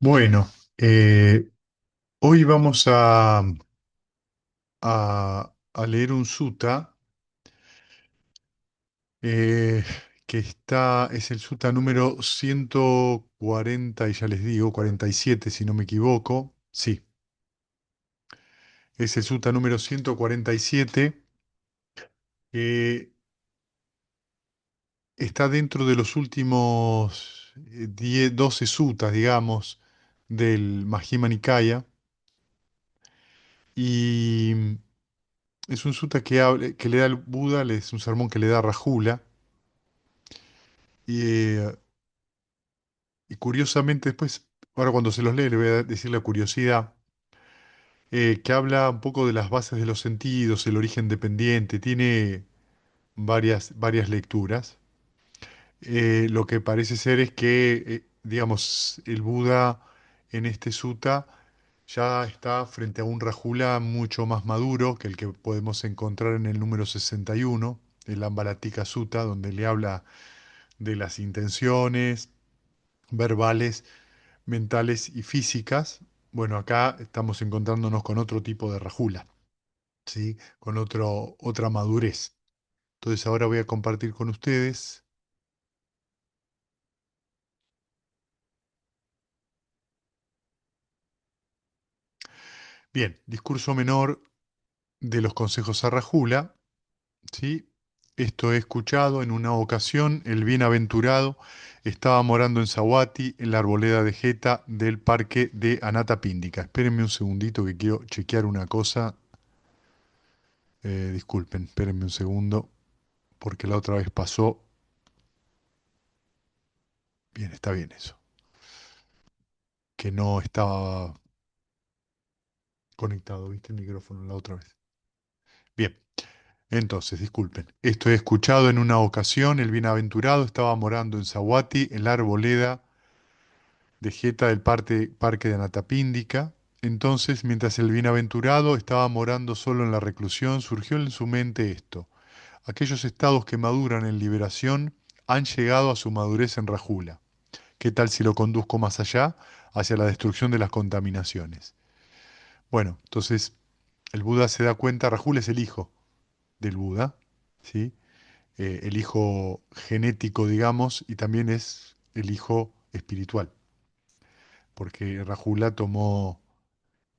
Bueno, hoy vamos a leer un sutta eh, es el sutta número 140 y ya les digo, 47 si no me equivoco. Sí, es el sutta número 147 que está dentro de los últimos 12 suttas, digamos, del Majjhima Nikaya. Y es un sutta que le da el Buda, es un sermón que le da Rajula. Y, y curiosamente después, ahora cuando se los lee, le voy a decir la curiosidad, que habla un poco de las bases de los sentidos, el origen dependiente, tiene varias lecturas. Lo que parece ser es que, digamos, el Buda en este sutta ya está frente a un Rajula mucho más maduro que el que podemos encontrar en el número 61, el Ambalatika Sutta, donde le habla de las intenciones verbales, mentales y físicas. Bueno, acá estamos encontrándonos con otro tipo de rajula, ¿sí? Con otra madurez. Entonces ahora voy a compartir con ustedes. Bien, discurso menor de los consejos a Rajula, ¿sí? Esto he escuchado en una ocasión, el bienaventurado estaba morando en Sahuati, en la arboleda de Jeta del parque de Anatapíndica. Espérenme un segundito que quiero chequear una cosa. Disculpen, espérenme un segundo, porque la otra vez pasó. Bien, está bien eso. Que no estaba conectado, ¿viste? El micrófono la otra vez. Bien, entonces, disculpen. Esto he escuchado en una ocasión, el bienaventurado estaba morando en Zahuati, en la arboleda de Jeta del parque de Anatapíndica. Entonces, mientras el bienaventurado estaba morando solo en la reclusión, surgió en su mente esto. Aquellos estados que maduran en liberación han llegado a su madurez en Rajula. ¿Qué tal si lo conduzco más allá, hacia la destrucción de las contaminaciones? Bueno, entonces el Buda se da cuenta, Rajul es el hijo del Buda, ¿sí? El hijo genético, digamos, y también es el hijo espiritual, porque Rajula tomó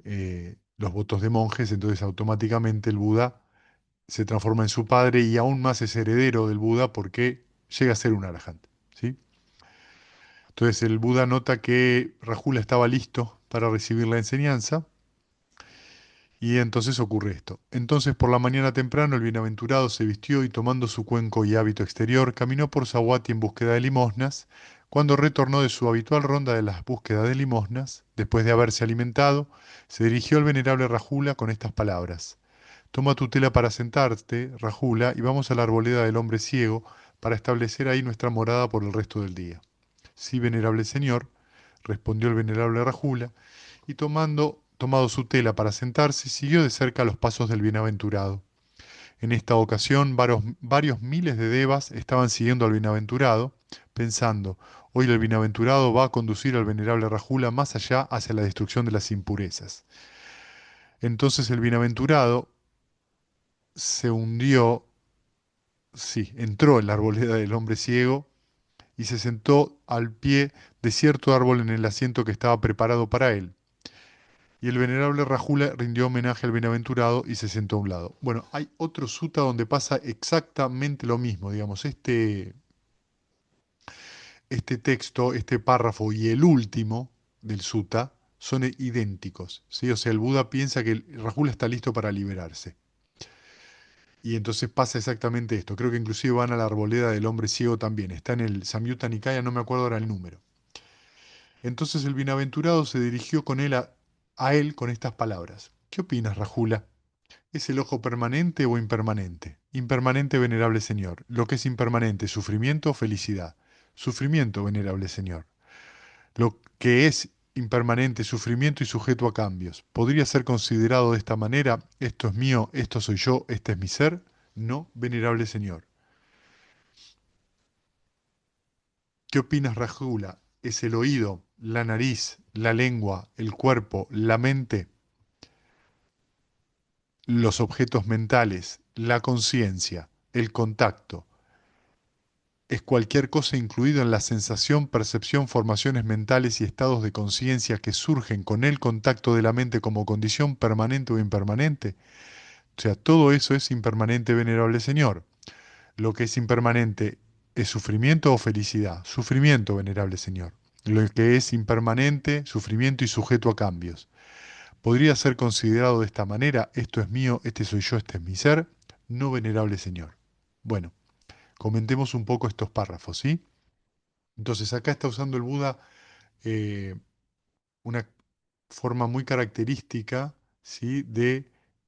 los votos de monjes, entonces automáticamente el Buda se transforma en su padre y aún más es heredero del Buda porque llega a ser un arahant, ¿sí? Entonces el Buda nota que Rajula estaba listo para recibir la enseñanza. Y entonces ocurre esto. Entonces por la mañana temprano el bienaventurado se vistió y tomando su cuenco y hábito exterior, caminó por Zahuati en búsqueda de limosnas. Cuando retornó de su habitual ronda de las búsquedas de limosnas, después de haberse alimentado, se dirigió al venerable Rajula con estas palabras. Toma tu tela para sentarte, Rajula, y vamos a la arboleda del hombre ciego para establecer ahí nuestra morada por el resto del día. Sí, venerable señor, respondió el venerable Rajula, y tomado su tela para sentarse, siguió de cerca los pasos del bienaventurado. En esta ocasión, varios miles de devas estaban siguiendo al bienaventurado, pensando, hoy el bienaventurado va a conducir al venerable Rajula más allá hacia la destrucción de las impurezas. Entonces el bienaventurado se hundió, sí, entró en la arboleda del hombre ciego y se sentó al pie de cierto árbol en el asiento que estaba preparado para él. Y el venerable Rajula rindió homenaje al bienaventurado y se sentó a un lado. Bueno, hay otro sutta donde pasa exactamente lo mismo, digamos, este texto, este párrafo y el último del sutta son idénticos, ¿sí? O sea, el Buda piensa que el Rajula está listo para liberarse. Y entonces pasa exactamente esto. Creo que inclusive van a la arboleda del hombre ciego también. Está en el Samyutta Nikaya, no me acuerdo ahora el número. Entonces el bienaventurado se dirigió con él a él con estas palabras. ¿Qué opinas, Rajula? ¿Es el ojo permanente o impermanente? Impermanente, venerable Señor. Lo que es impermanente, sufrimiento o felicidad. Sufrimiento, venerable Señor. Lo que es impermanente, sufrimiento y sujeto a cambios. ¿Podría ser considerado de esta manera? Esto es mío, esto soy yo, este es mi ser. No, venerable Señor. ¿Qué opinas, Rajula? es el oído, la nariz, la lengua, el cuerpo, la mente, los objetos mentales, la conciencia, el contacto. Es cualquier cosa incluido en la sensación, percepción, formaciones mentales y estados de conciencia que surgen con el contacto de la mente como condición permanente o impermanente. O sea, todo eso es impermanente, venerable Señor. Lo que es impermanente es sufrimiento o felicidad. Sufrimiento, venerable Señor. Lo que es impermanente, sufrimiento y sujeto a cambios. ¿Podría ser considerado de esta manera? Esto es mío, este soy yo, este es mi ser. No, venerable Señor. Bueno, comentemos un poco estos párrafos, ¿sí? Entonces, acá está usando el Buda eh, una forma muy característica, ¿sí?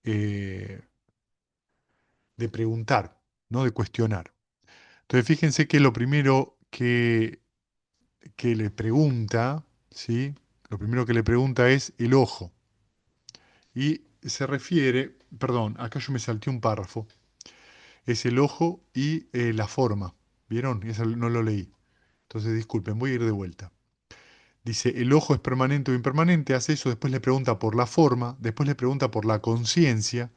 Eh, de preguntar, no de cuestionar. Entonces, fíjense que lo primero que le pregunta, ¿sí? Lo primero que le pregunta es el ojo. Y se refiere, perdón, acá yo me salté un párrafo, es el ojo y la forma. ¿Vieron? Eso no lo leí. Entonces, disculpen, voy a ir de vuelta. Dice, el ojo es permanente o impermanente, hace eso, después le pregunta por la forma, después le pregunta por la conciencia,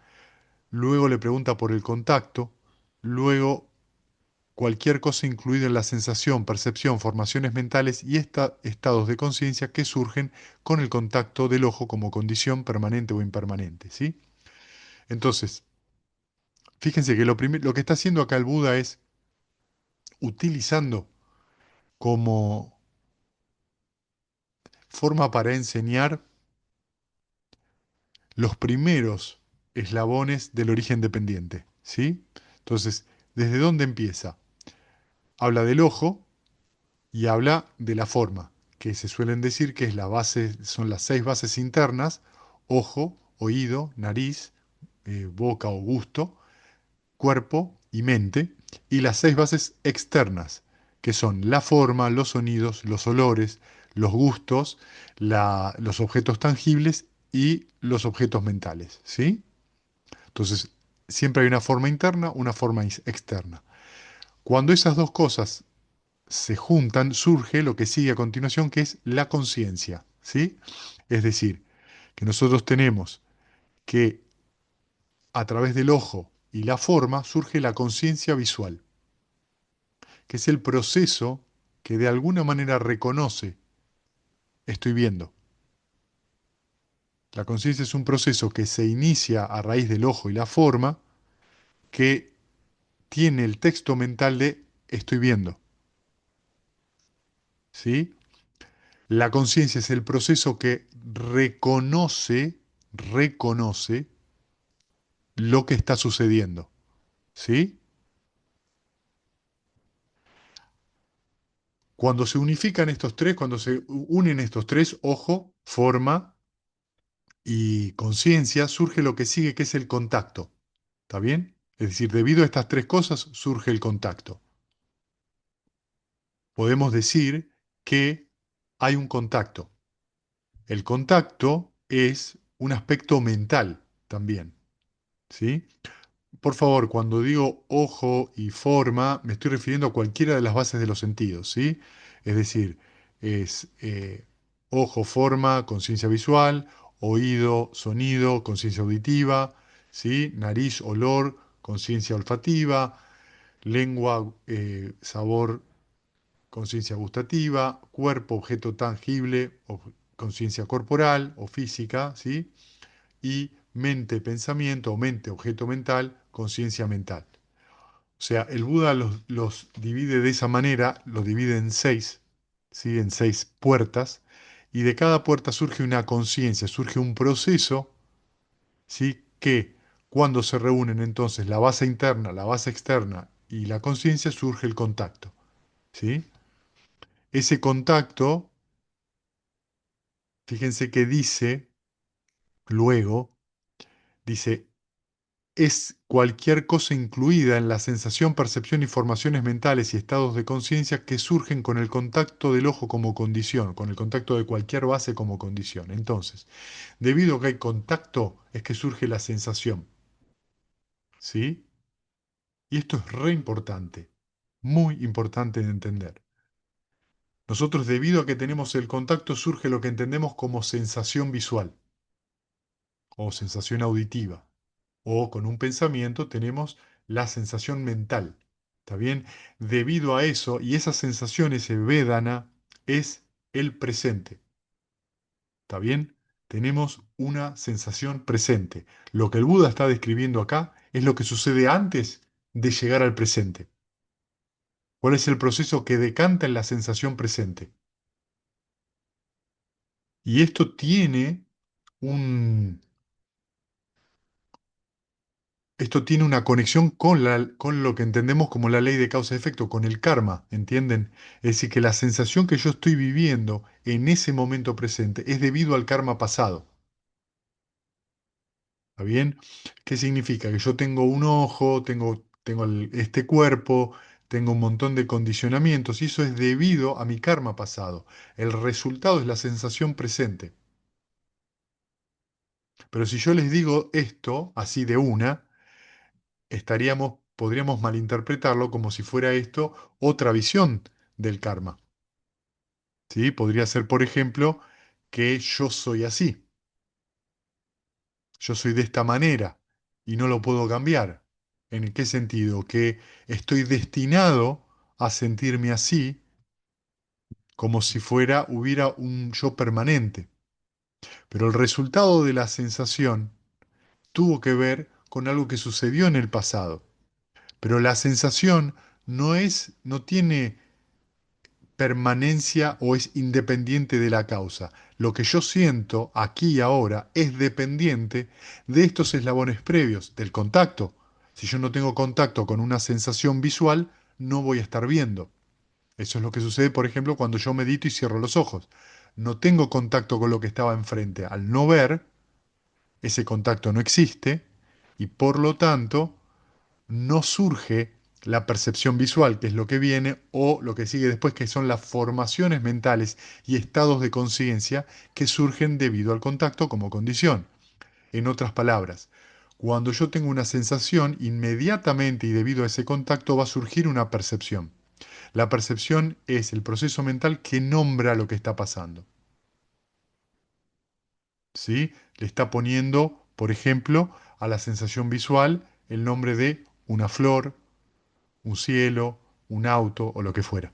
luego le pregunta por el contacto, luego cualquier cosa incluida en la sensación, percepción, formaciones mentales y estados de conciencia que surgen con el contacto del ojo como condición permanente o impermanente, ¿sí? Entonces, fíjense que lo que está haciendo acá el Buda es utilizando como forma para enseñar los primeros eslabones del origen dependiente, ¿sí? Entonces, ¿desde dónde empieza? Habla del ojo y habla de la forma, que se suelen decir que es la base, son las 6 bases internas: ojo, oído, nariz, boca o gusto, cuerpo y mente, y las 6 bases externas, que son la forma, los sonidos, los olores, los gustos, los objetos tangibles y los objetos mentales, ¿sí? Entonces, siempre hay una forma interna, una forma externa. Cuando esas dos cosas se juntan, surge lo que sigue a continuación, que es la conciencia, ¿sí? Es decir, que nosotros tenemos que a través del ojo y la forma surge la conciencia visual, que es el proceso que de alguna manera reconoce, estoy viendo. La conciencia es un proceso que se inicia a raíz del ojo y la forma, que tiene el texto mental de estoy viendo, ¿sí? La conciencia es el proceso que reconoce lo que está sucediendo, ¿sí? Cuando se unifican estos tres, cuando se unen estos tres, ojo, forma y conciencia, surge lo que sigue, que es el contacto. ¿Está bien? Es decir, debido a estas tres cosas surge el contacto. Podemos decir que hay un contacto. El contacto es un aspecto mental también, ¿sí? Por favor, cuando digo ojo y forma, me estoy refiriendo a cualquiera de las bases de los sentidos, ¿sí? Es decir, es ojo, forma, conciencia visual; oído, sonido, conciencia auditiva; ¿sí? Nariz, olor, conciencia olfativa; lengua, sabor, conciencia gustativa; cuerpo, objeto tangible, conciencia corporal o física, ¿sí? Y mente, pensamiento, o mente, objeto mental, conciencia mental. O sea, el Buda los divide de esa manera, los divide en 6, ¿sí? En 6 puertas, y de cada puerta surge una conciencia, surge un proceso, ¿sí? Que cuando se reúnen entonces la base interna, la base externa y la conciencia, surge el contacto, ¿sí? Ese contacto, fíjense que dice, luego, dice, es cualquier cosa incluida en la sensación, percepción y formaciones mentales y estados de conciencia que surgen con el contacto del ojo como condición, con el contacto de cualquier base como condición. Entonces, debido a que hay contacto, es que surge la sensación, ¿sí? Y esto es re importante, muy importante de entender. Nosotros, debido a que tenemos el contacto, surge lo que entendemos como sensación visual o sensación auditiva. O con un pensamiento tenemos la sensación mental. ¿Está bien? Debido a eso, y esa sensación, ese Vedana, es el presente. ¿Está bien? Tenemos una sensación presente. Lo que el Buda está describiendo acá es lo que sucede antes de llegar al presente. ¿Cuál es el proceso que decanta en la sensación presente? Y esto tiene un, esto tiene una conexión con lo que entendemos como la ley de causa-efecto, con el karma, ¿entienden? Es decir, que la sensación que yo estoy viviendo en ese momento presente es debido al karma pasado. ¿Está bien? ¿Qué significa? Que yo tengo un ojo, tengo este cuerpo, tengo un montón de condicionamientos y eso es debido a mi karma pasado. El resultado es la sensación presente. Pero si yo les digo esto así de una, podríamos malinterpretarlo como si fuera esto otra visión del karma. ¿Sí? Podría ser, por ejemplo, que yo soy así, yo soy de esta manera y no lo puedo cambiar. ¿En qué sentido? Que estoy destinado a sentirme así como si hubiera un yo permanente. Pero el resultado de la sensación tuvo que ver con algo que sucedió en el pasado. Pero la sensación no tiene permanencia o es independiente de la causa. Lo que yo siento aquí y ahora es dependiente de estos eslabones previos, del contacto. Si yo no tengo contacto con una sensación visual, no voy a estar viendo. Eso es lo que sucede, por ejemplo, cuando yo medito y cierro los ojos. No tengo contacto con lo que estaba enfrente. Al no ver, ese contacto no existe y por lo tanto no surge la percepción visual, que es lo que viene, o lo que sigue después, que son las formaciones mentales y estados de conciencia que surgen debido al contacto como condición. En otras palabras, cuando yo tengo una sensación, inmediatamente y debido a ese contacto va a surgir una percepción. La percepción es el proceso mental que nombra lo que está pasando. ¿Sí? Le está poniendo, por ejemplo, a la sensación visual el nombre de una flor, un cielo, un auto o lo que fuera.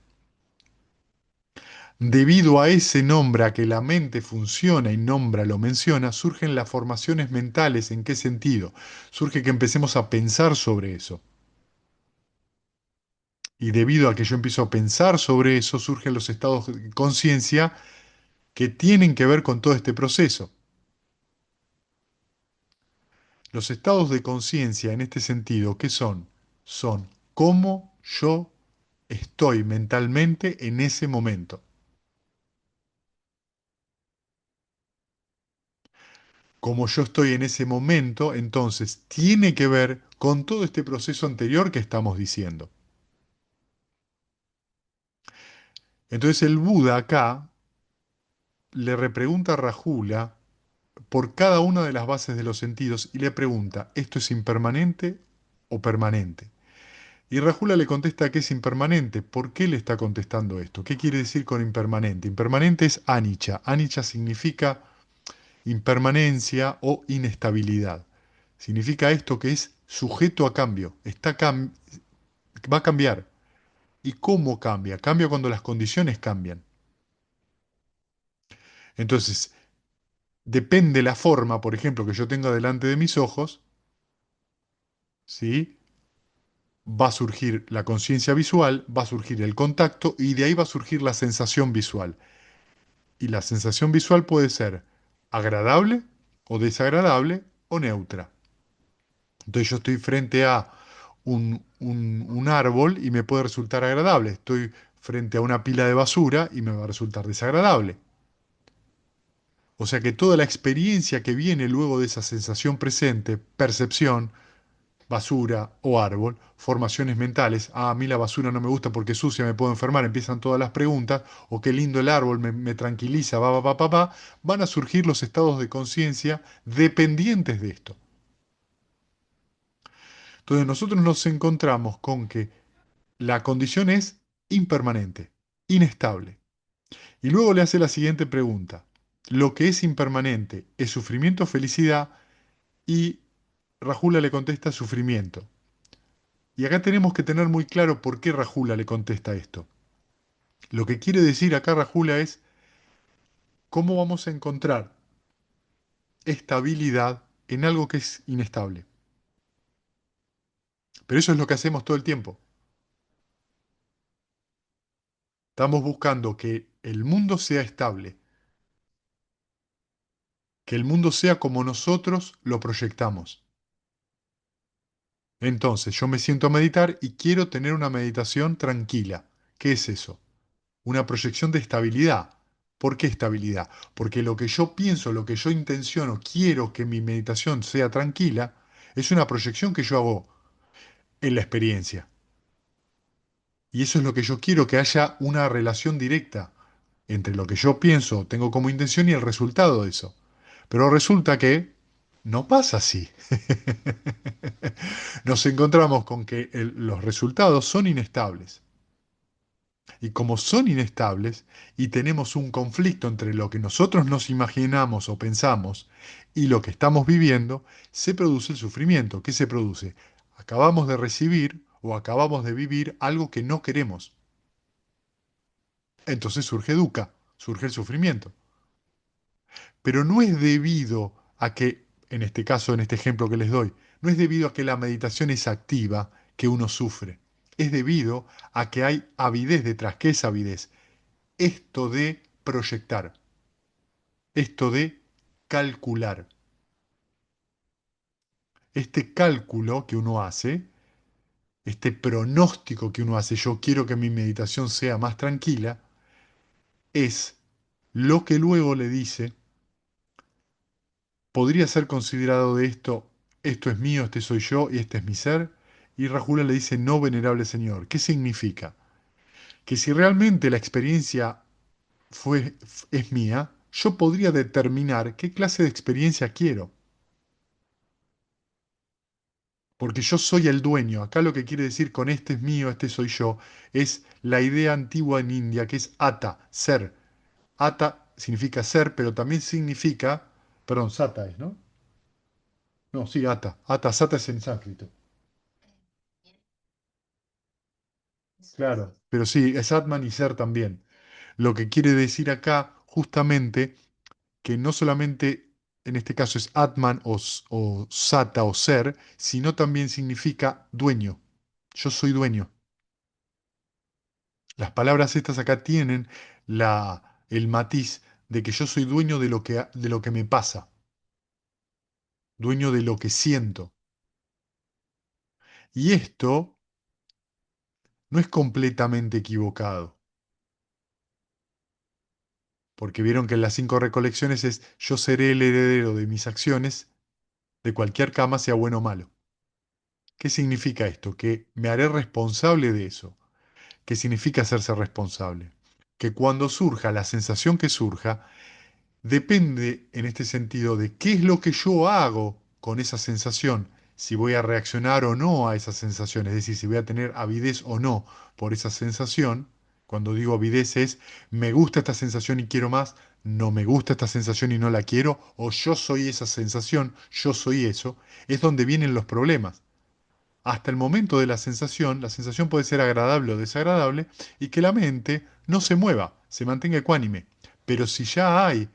Debido a ese nombre, a que la mente funciona y nombra, lo menciona, surgen las formaciones mentales. ¿En qué sentido? Surge que empecemos a pensar sobre eso. Y debido a que yo empiezo a pensar sobre eso, surgen los estados de conciencia que tienen que ver con todo este proceso. Los estados de conciencia en este sentido, ¿qué son? Son cómo yo estoy mentalmente en ese momento. Como yo estoy en ese momento, entonces tiene que ver con todo este proceso anterior que estamos diciendo. Entonces el Buda acá le repregunta a Rajula por cada una de las bases de los sentidos y le pregunta, ¿esto es impermanente o permanente? Y Rajula le contesta que es impermanente. ¿Por qué le está contestando esto? ¿Qué quiere decir con impermanente? Impermanente es anicca. Anicca significa impermanencia o inestabilidad. Significa esto que es sujeto a cambio, va a cambiar. ¿Y cómo cambia? Cambia cuando las condiciones cambian. Entonces, depende la forma, por ejemplo, que yo tenga delante de mis ojos, ¿sí? Va a surgir la conciencia visual, va a surgir el contacto y de ahí va a surgir la sensación visual. Y la sensación visual puede ser agradable o desagradable o neutra. Entonces yo estoy frente a un árbol y me puede resultar agradable. Estoy frente a una pila de basura y me va a resultar desagradable. O sea que toda la experiencia que viene luego de esa sensación presente, percepción, basura o árbol, formaciones mentales, a mí la basura no me gusta porque es sucia, me puedo enfermar, empiezan todas las preguntas, o qué lindo el árbol, me tranquiliza, van a surgir los estados de conciencia dependientes de esto. Entonces nosotros nos encontramos con que la condición es impermanente, inestable. Y luego le hace la siguiente pregunta. ¿Lo que es impermanente es sufrimiento o felicidad? Y Rajula le contesta sufrimiento. Y acá tenemos que tener muy claro por qué Rajula le contesta esto. Lo que quiere decir acá Rajula es cómo vamos a encontrar estabilidad en algo que es inestable. Pero eso es lo que hacemos todo el tiempo. Estamos buscando que el mundo sea estable, que el mundo sea como nosotros lo proyectamos. Entonces, yo me siento a meditar y quiero tener una meditación tranquila. ¿Qué es eso? Una proyección de estabilidad. ¿Por qué estabilidad? Porque lo que yo pienso, lo que yo intenciono, quiero que mi meditación sea tranquila, es una proyección que yo hago en la experiencia. Y eso es lo que yo quiero, que haya una relación directa entre lo que yo pienso, tengo como intención y el resultado de eso. Pero resulta que no pasa así. Nos encontramos con que los resultados son inestables. Y como son inestables y tenemos un conflicto entre lo que nosotros nos imaginamos o pensamos y lo que estamos viviendo, se produce el sufrimiento. ¿Qué se produce? Acabamos de recibir o acabamos de vivir algo que no queremos. Entonces surge dukkha, surge el sufrimiento. Pero no es debido a que, en este caso, en este ejemplo que les doy, no es debido a que la meditación es activa que uno sufre. Es debido a que hay avidez detrás. ¿Qué es avidez? Esto de proyectar, esto de calcular. Este cálculo que uno hace, este pronóstico que uno hace, yo quiero que mi meditación sea más tranquila, es lo que luego le dice, podría ser considerado de esto, esto es mío, este soy yo y este es mi ser. Y Rajula le dice, no, venerable señor. ¿Qué significa? Que si realmente la experiencia es mía, yo podría determinar qué clase de experiencia quiero. Porque yo soy el dueño. Acá lo que quiere decir con este es mío, este soy yo, es la idea antigua en India que es ata, ser. Ata significa ser, pero también significa, perdón, sata es, ¿no? No, sí, ata. Ata, sata es en sánscrito. Claro. Pero sí, es Atman y ser también. Lo que quiere decir acá, justamente, que no solamente en este caso es Atman o Sata o ser, sino también significa dueño. Yo soy dueño. Las palabras estas acá tienen el matiz de que yo soy dueño de lo que me pasa, dueño de lo que siento. Y esto no es completamente equivocado, porque vieron que en las 5 recolecciones es yo seré el heredero de mis acciones, de cualquier cama, sea bueno o malo. ¿Qué significa esto? Que me haré responsable de eso. ¿Qué significa hacerse responsable? Que cuando surja la sensación que surja, depende en este sentido de qué es lo que yo hago con esa sensación, si voy a reaccionar o no a esa sensación, es decir, si voy a tener avidez o no por esa sensación. Cuando digo avidez es, me gusta esta sensación y quiero más, no me gusta esta sensación y no la quiero, o yo soy esa sensación, yo soy eso, es donde vienen los problemas. Hasta el momento de la sensación puede ser agradable o desagradable, y que la mente no se mueva, se mantenga ecuánime. Pero si ya hay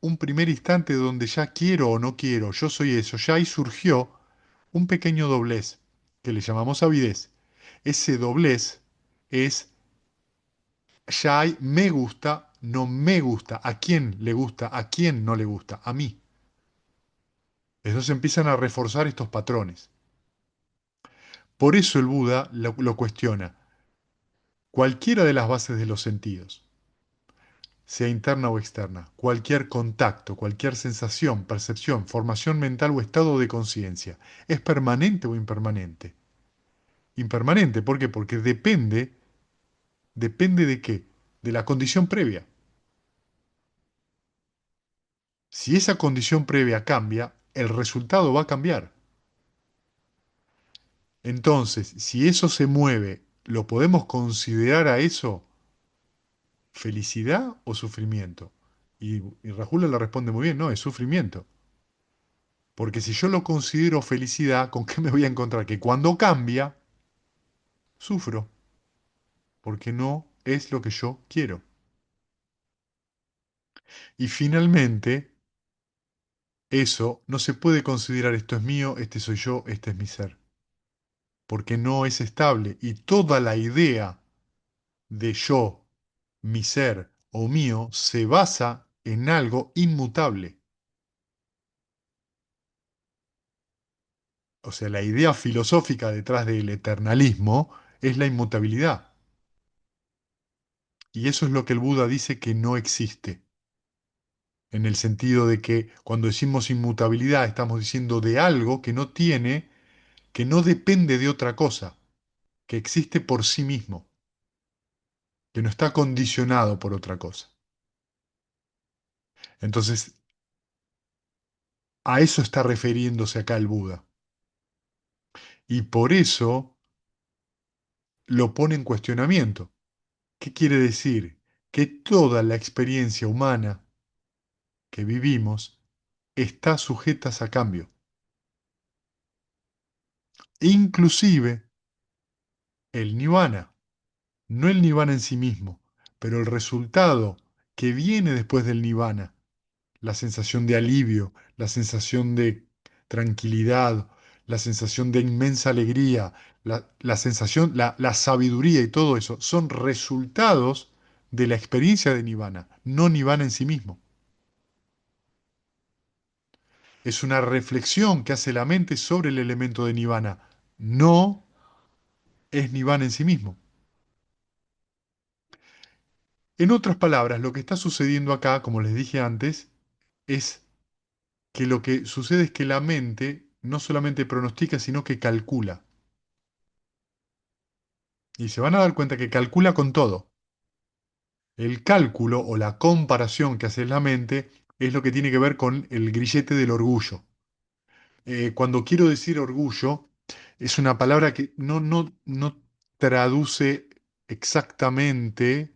un primer instante donde ya quiero o no quiero, yo soy eso, ya ahí surgió un pequeño doblez, que le llamamos avidez. Ese doblez es, ya hay me gusta, no me gusta, a quién le gusta, a quién no le gusta, a mí. Entonces empiezan a reforzar estos patrones. Por eso el Buda lo cuestiona. Cualquiera de las bases de los sentidos, sea interna o externa, cualquier contacto, cualquier sensación, percepción, formación mental o estado de conciencia, ¿es permanente o impermanente? Impermanente, ¿por qué? Porque depende de qué, de la condición previa. Si esa condición previa cambia, el resultado va a cambiar. Entonces, si eso se mueve, ¿lo podemos considerar a eso? ¿Felicidad o sufrimiento? Y Rajula le responde muy bien, no, es sufrimiento. Porque si yo lo considero felicidad, ¿con qué me voy a encontrar? Que cuando cambia, sufro, porque no es lo que yo quiero. Y finalmente, eso no se puede considerar esto es mío, este soy yo, este es mi ser, porque no es estable. Y toda la idea de yo, mi ser o mío se basa en algo inmutable. O sea, la idea filosófica detrás del eternalismo es la inmutabilidad. Y eso es lo que el Buda dice que no existe. En el sentido de que cuando decimos inmutabilidad estamos diciendo de algo que no tiene, que no depende de otra cosa, que existe por sí mismo, que no está condicionado por otra cosa. Entonces, a eso está refiriéndose acá el Buda. Y por eso lo pone en cuestionamiento. ¿Qué quiere decir? Que toda la experiencia humana que vivimos está sujeta a cambio. Inclusive el nirvana. No el nirvana en sí mismo, pero el resultado que viene después del nirvana, la sensación de alivio, la sensación de tranquilidad, la sensación de inmensa alegría, la sensación, la sabiduría y todo eso, son resultados de la experiencia de nirvana, no nirvana en sí mismo. Es una reflexión que hace la mente sobre el elemento de nirvana, no es nirvana en sí mismo. En otras palabras, lo que está sucediendo acá, como les dije antes, es que lo que sucede es que la mente no solamente pronostica, sino que calcula. Y se van a dar cuenta que calcula con todo. El cálculo o la comparación que hace la mente es lo que tiene que ver con el grillete del orgullo. Cuando quiero decir orgullo, es una palabra que no traduce exactamente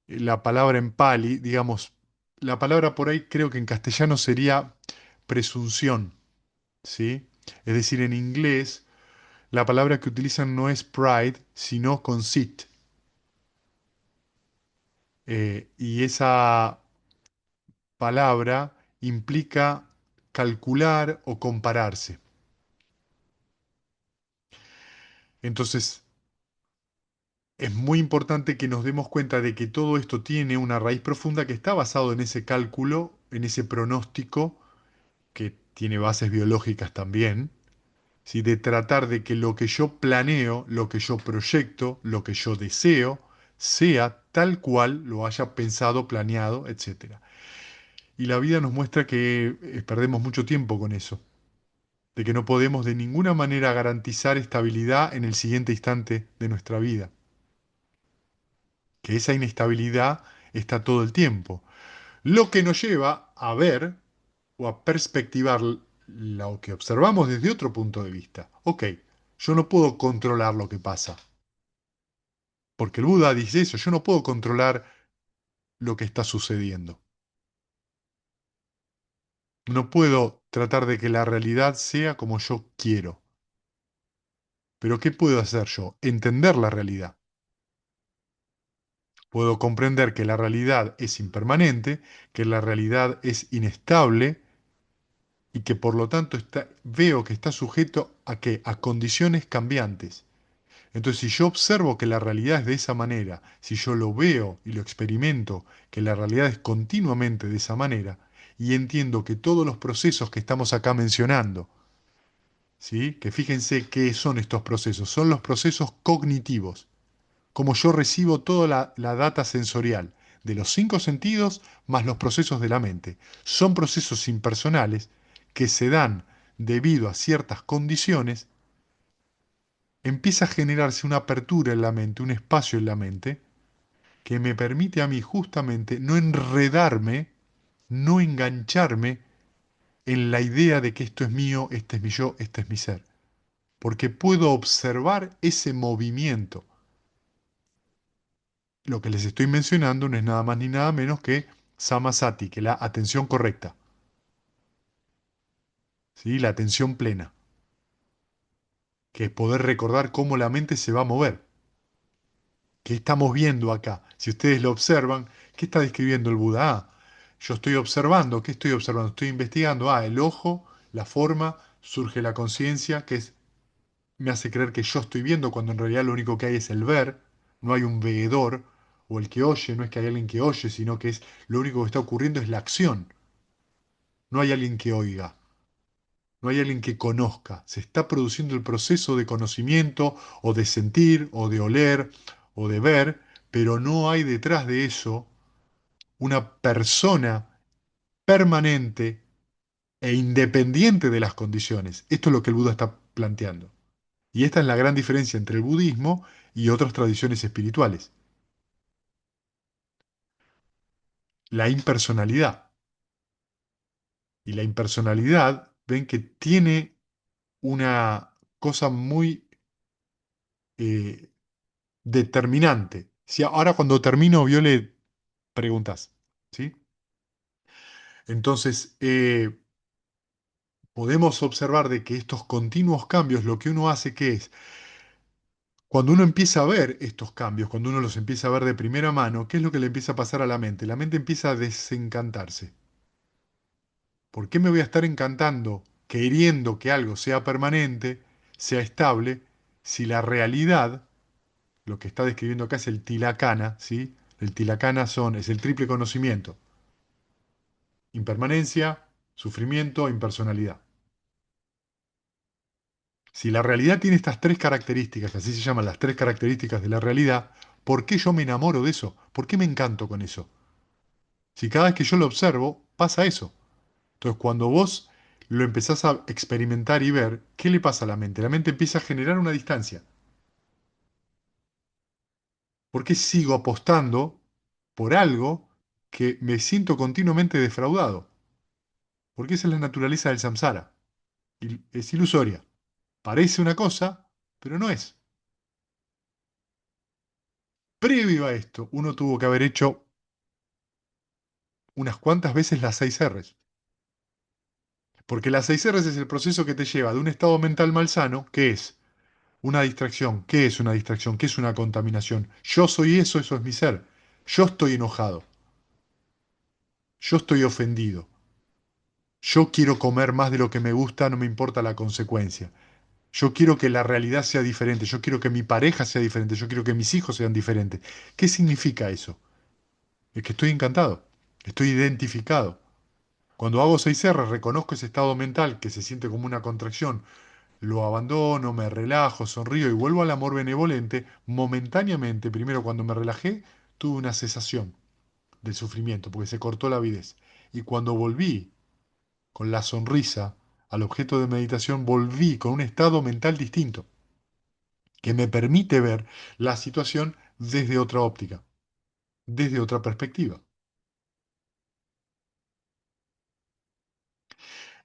la palabra en pali, digamos, la palabra por ahí creo que en castellano sería presunción, ¿sí? Es decir, en inglés la palabra que utilizan no es pride, sino conceit. Y esa palabra implica calcular o compararse. Entonces, es muy importante que nos demos cuenta de que todo esto tiene una raíz profunda que está basado en ese cálculo, en ese pronóstico, que tiene bases biológicas también, ¿sí? De tratar de que lo que yo planeo, lo que yo proyecto, lo que yo deseo, sea tal cual lo haya pensado, planeado, etcétera. Y la vida nos muestra que perdemos mucho tiempo con eso, de que no podemos de ninguna manera garantizar estabilidad en el siguiente instante de nuestra vida, que esa inestabilidad está todo el tiempo, lo que nos lleva a ver o a perspectivar lo que observamos desde otro punto de vista. Ok, yo no puedo controlar lo que pasa, porque el Buda dice eso, yo no puedo controlar lo que está sucediendo. No puedo tratar de que la realidad sea como yo quiero. Pero ¿qué puedo hacer yo? Entender la realidad. Puedo comprender que la realidad es impermanente, que la realidad es inestable y que por lo tanto veo que está sujeto a qué? A condiciones cambiantes. Entonces, si yo observo que la realidad es de esa manera, si yo lo veo y lo experimento, que la realidad es continuamente de esa manera, y entiendo que todos los procesos que estamos acá mencionando, ¿sí? Que fíjense qué son estos procesos, son los procesos cognitivos, como yo recibo toda la data sensorial de los cinco sentidos más los procesos de la mente. Son procesos impersonales que se dan debido a ciertas condiciones, empieza a generarse una apertura en la mente, un espacio en la mente, que me permite a mí justamente no enredarme, no engancharme en la idea de que esto es mío, este es mi yo, este es mi ser. Porque puedo observar ese movimiento. Lo que les estoy mencionando no es nada más ni nada menos que samasati, que la atención correcta, ¿sí? La atención plena, que es poder recordar cómo la mente se va a mover. ¿Qué estamos viendo acá? Si ustedes lo observan, ¿qué está describiendo el Buda? Yo estoy observando, ¿qué estoy observando? Estoy investigando, el ojo, la forma, surge la conciencia, me hace creer que yo estoy viendo cuando en realidad lo único que hay es el ver, no hay un veedor, o el que oye, no es que hay alguien que oye, sino que es lo único que está ocurriendo es la acción, no hay alguien que oiga, no hay alguien que conozca, se está produciendo el proceso de conocimiento o de sentir o de oler o de ver, pero no hay detrás de eso una persona permanente e independiente de las condiciones. Esto es lo que el Buda está planteando. Y esta es la gran diferencia entre el budismo y otras tradiciones espirituales. La impersonalidad. Y la impersonalidad, ven que tiene una cosa muy eh, determinante. Si ahora cuando termino, Viole, preguntas, ¿sí? Entonces, podemos observar de que estos continuos cambios, lo que uno hace que es, cuando uno empieza a ver estos cambios, cuando uno los empieza a ver de primera mano, ¿qué es lo que le empieza a pasar a la mente? La mente empieza a desencantarse. ¿Por qué me voy a estar encantando, queriendo que algo sea permanente, sea estable, si la realidad, lo que está describiendo acá es el tilakana, ¿sí? El tilakana es el triple conocimiento: impermanencia, sufrimiento, impersonalidad. Si la realidad tiene estas tres características, así se llaman las tres características de la realidad, ¿por qué yo me enamoro de eso? ¿Por qué me encanto con eso? Si cada vez que yo lo observo, pasa eso. Entonces, cuando vos lo empezás a experimentar y ver, ¿qué le pasa a la mente? La mente empieza a generar una distancia. ¿Por qué sigo apostando por algo que me siento continuamente defraudado? Porque esa es la naturaleza del samsara. Es ilusoria. Parece una cosa, pero no es. Previo a esto, uno tuvo que haber hecho unas cuantas veces las 6 R's. Porque las 6 R's es el proceso que te lleva de un estado mental malsano, que es una distracción. ¿Qué es una distracción? ¿Qué es una contaminación? Yo soy eso, eso es mi ser. Yo estoy enojado. Yo estoy ofendido. Yo quiero comer más de lo que me gusta, no me importa la consecuencia. Yo quiero que la realidad sea diferente. Yo quiero que mi pareja sea diferente. Yo quiero que mis hijos sean diferentes. ¿Qué significa eso? Es que estoy encantado. Estoy identificado. Cuando hago 6 R, reconozco ese estado mental que se siente como una contracción, lo abandono, me relajo, sonrío y vuelvo al amor benevolente. Momentáneamente, primero cuando me relajé, tuve una cesación del sufrimiento, porque se cortó la avidez. Y cuando volví con la sonrisa al objeto de meditación, volví con un estado mental distinto, que me permite ver la situación desde otra óptica, desde otra perspectiva.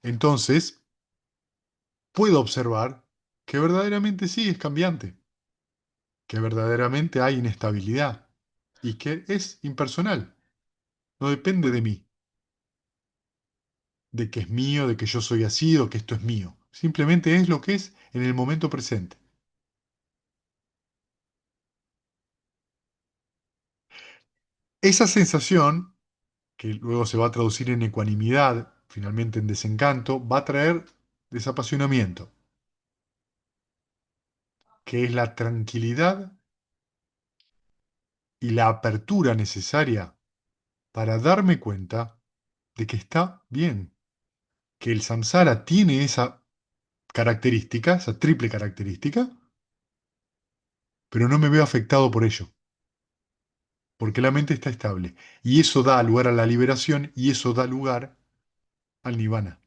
Entonces, puedo observar que verdaderamente sí es cambiante, que verdaderamente hay inestabilidad y que es impersonal, no depende de mí, de que es mío, de que yo soy así o que esto es mío. Simplemente es lo que es en el momento presente. Esa sensación, que luego se va a traducir en ecuanimidad, finalmente en desencanto, va a traer desapasionamiento, que es la tranquilidad y la apertura necesaria para darme cuenta de que está bien, que el samsara tiene esa característica, esa triple característica, pero no me veo afectado por ello, porque la mente está estable. Y eso da lugar a la liberación y eso da lugar al nirvana.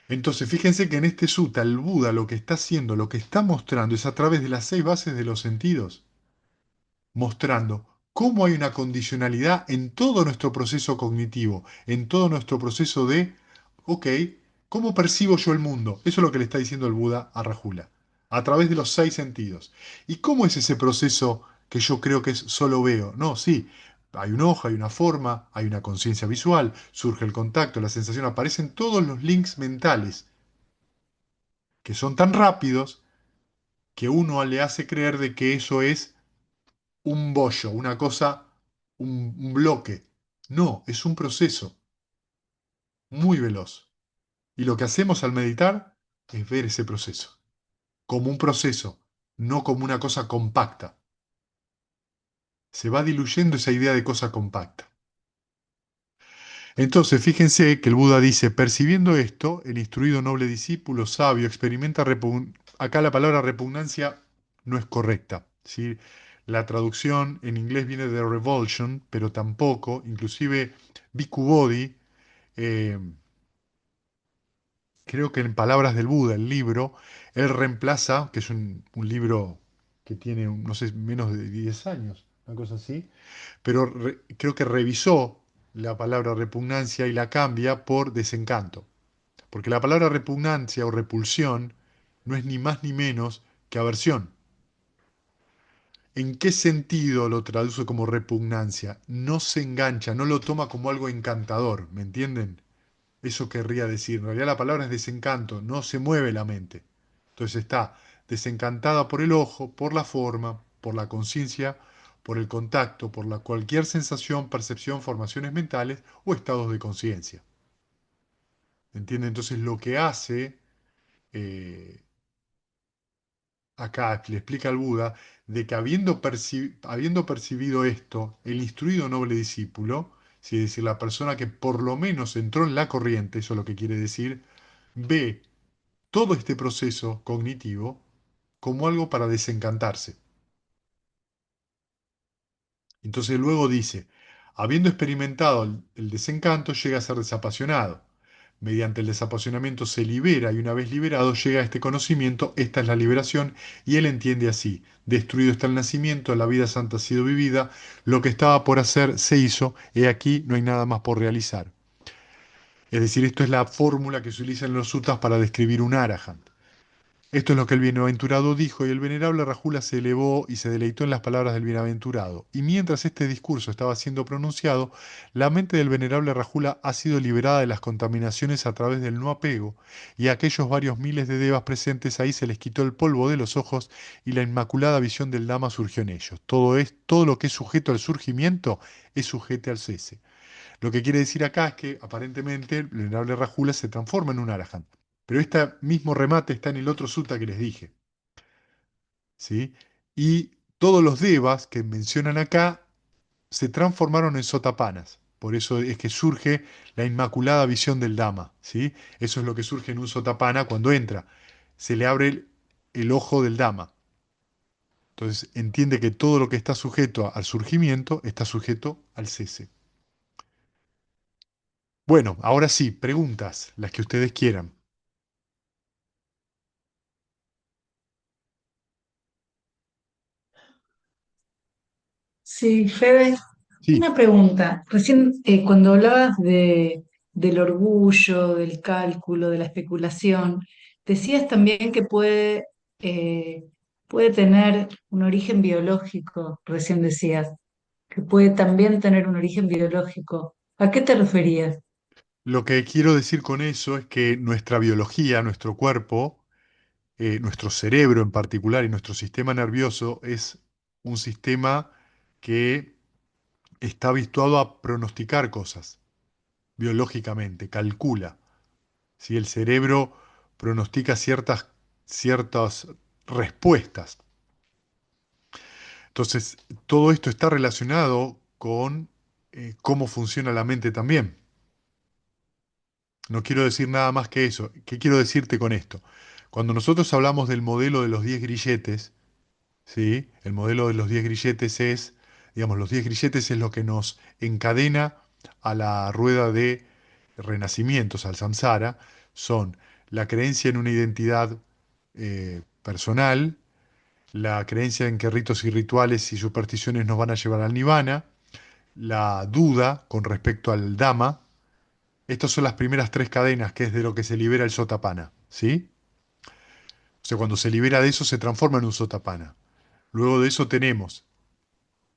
Entonces, fíjense que en este sutta el Buda lo que está haciendo, lo que está mostrando es a través de las 6 bases de los sentidos, mostrando cómo hay una condicionalidad en todo nuestro proceso cognitivo, en todo nuestro proceso de, ok, ¿cómo percibo yo el mundo? Eso es lo que le está diciendo el Buda a Rajula. a través de los seis sentidos. ¿Y cómo es ese proceso que yo creo que es solo veo? No, sí, hay un ojo, hay una forma, hay una conciencia visual, surge el contacto, la sensación, aparecen todos los links mentales que son tan rápidos que uno le hace creer de que eso es un bollo, una cosa, un bloque. No, es un proceso muy veloz. Y lo que hacemos al meditar es ver ese proceso, como un proceso, no como una cosa compacta. Se va diluyendo esa idea de cosa compacta. Entonces, fíjense que el Buda dice, percibiendo esto, el instruido noble discípulo sabio experimenta acá la palabra repugnancia no es correcta, ¿sí? La traducción en inglés viene de revulsion, pero tampoco, inclusive Bhikkhu Bodhi, eh, creo que en Palabras del Buda, el libro, él reemplaza, que es un libro que tiene, no sé, menos de 10 años, una cosa así, pero creo que revisó la palabra repugnancia y la cambia por desencanto. Porque la palabra repugnancia o repulsión no es ni más ni menos que aversión. ¿En qué sentido lo traduce como repugnancia? No se engancha, no lo toma como algo encantador, ¿me entienden? Eso querría decir. En realidad la palabra es desencanto, no se mueve la mente. Entonces está desencantada por el ojo, por la forma, por la conciencia, por el contacto, por la cualquier sensación, percepción, formaciones mentales o estados de conciencia. ¿Entienden? Entonces lo que hace, eh, acá le explica al Buda, de que habiendo percibido esto, el instruido noble discípulo, es decir, la persona que por lo menos entró en la corriente, eso es lo que quiere decir, ve todo este proceso cognitivo como algo para desencantarse. Entonces luego dice, habiendo experimentado el desencanto, llega a ser desapasionado. Mediante el desapasionamiento se libera y una vez liberado llega a este conocimiento, esta es la liberación, y él entiende así, destruido está el nacimiento, la vida santa ha sido vivida, lo que estaba por hacer se hizo, he aquí no hay nada más por realizar. Es decir, esto es la fórmula que se utiliza en los suttas para describir un arahant. Esto es lo que el bienaventurado dijo, y el venerable Rajula se elevó y se deleitó en las palabras del bienaventurado. Y mientras este discurso estaba siendo pronunciado, la mente del venerable Rajula ha sido liberada de las contaminaciones a través del no apego, y a aquellos varios miles de devas presentes ahí se les quitó el polvo de los ojos y la inmaculada visión del Dhamma surgió en ellos. Todo lo que es sujeto al surgimiento es sujeto al cese. Lo que quiere decir acá es que aparentemente el venerable Rajula se transforma en un arahant. Pero este mismo remate está en el otro sutta que les dije, ¿sí? Y todos los devas que mencionan acá se transformaron en sotapanas. Por eso es que surge la inmaculada visión del Dhamma, ¿sí? Eso es lo que surge en un sotapana cuando entra. Se le abre el ojo del Dhamma. Entonces entiende que todo lo que está sujeto al surgimiento está sujeto al cese. Bueno, ahora sí, preguntas, las que ustedes quieran. Sí, Fede, Sí, una pregunta. Recién cuando hablabas del orgullo, del cálculo, de la especulación, decías también que eh, puede tener un origen biológico, recién decías, que puede también tener un origen biológico. ¿A qué te referías? lo que quiero decir con eso es que nuestra biología, nuestro cuerpo, nuestro cerebro en particular y nuestro sistema nervioso es un sistema que está habituado a pronosticar cosas biológicamente, calcula. Si el cerebro pronostica ciertas respuestas. Entonces, todo esto está relacionado con cómo funciona la mente también. No quiero decir nada más que eso. ¿Qué quiero decirte con esto? Cuando nosotros hablamos del modelo de los 10 grilletes, ¿sí? El modelo de los 10 grilletes es, digamos, los 10 grilletes es lo que nos encadena a la rueda de renacimientos, al samsara, son la creencia en una identidad personal, la creencia en que ritos y rituales y supersticiones nos van a llevar al nirvana, la duda con respecto al dhamma. Estas son las primeras tres cadenas, que es de lo que se libera el sotapana, ¿sí? sea, cuando se libera de eso se transforma en un sotapana. Luego de eso tenemos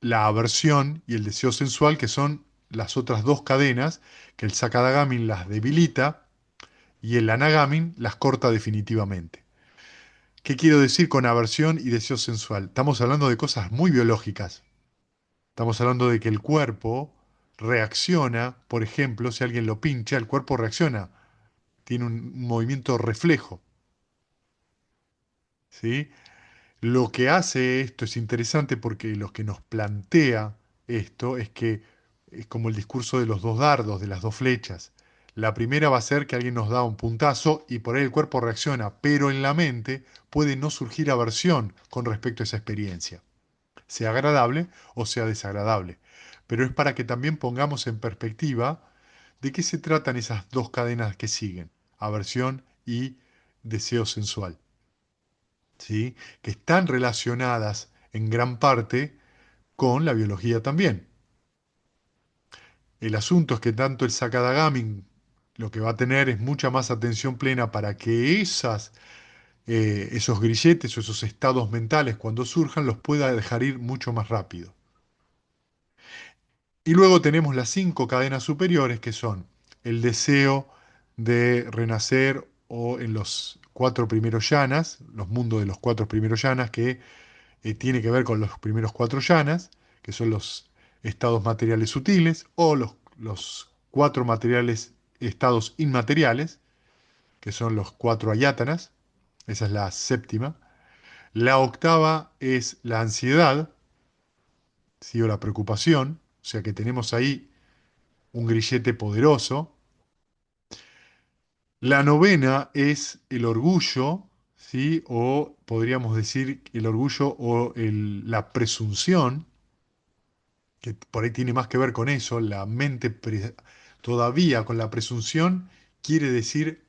la aversión y el deseo sensual, que son las otras dos cadenas que el Sakadagamin las debilita y el Anagamin las corta definitivamente. ¿Qué quiero decir con aversión y deseo sensual? Estamos hablando de cosas muy biológicas. Estamos hablando de que el cuerpo reacciona, por ejemplo, si alguien lo pincha, el cuerpo reacciona, tiene un movimiento reflejo, ¿sí? Lo que hace esto es interesante porque lo que nos plantea esto es que es como el discurso de los dos dardos, de las dos flechas. La primera va a ser que alguien nos da un puntazo y por ahí el cuerpo reacciona, pero en la mente puede no surgir aversión con respecto a esa experiencia, sea agradable o sea desagradable. Pero es para que también pongamos en perspectiva de qué se tratan esas dos cadenas que siguen, aversión y deseo sensual. ¿Sí? Que están relacionadas en gran parte con la biología también. El asunto es que tanto el Sakadagamin lo que va a tener es mucha más atención plena para que esos grilletes o esos estados mentales cuando surjan los pueda dejar ir mucho más rápido. Y luego tenemos las cinco cadenas superiores que son el deseo de renacer o en los cuatro primeros yanas, los mundos de los cuatro primeros yanas que tiene que ver con los primeros cuatro yanas, que son los estados materiales sutiles, o los cuatro materiales estados inmateriales, que son los cuatro ayatanas, esa es la séptima. La octava es la ansiedad, ¿sí? O la preocupación, o sea que tenemos ahí un grillete poderoso. La novena es el orgullo, ¿sí? O podríamos decir el orgullo o la presunción, que por ahí tiene más que ver con eso, todavía con la presunción quiere decir,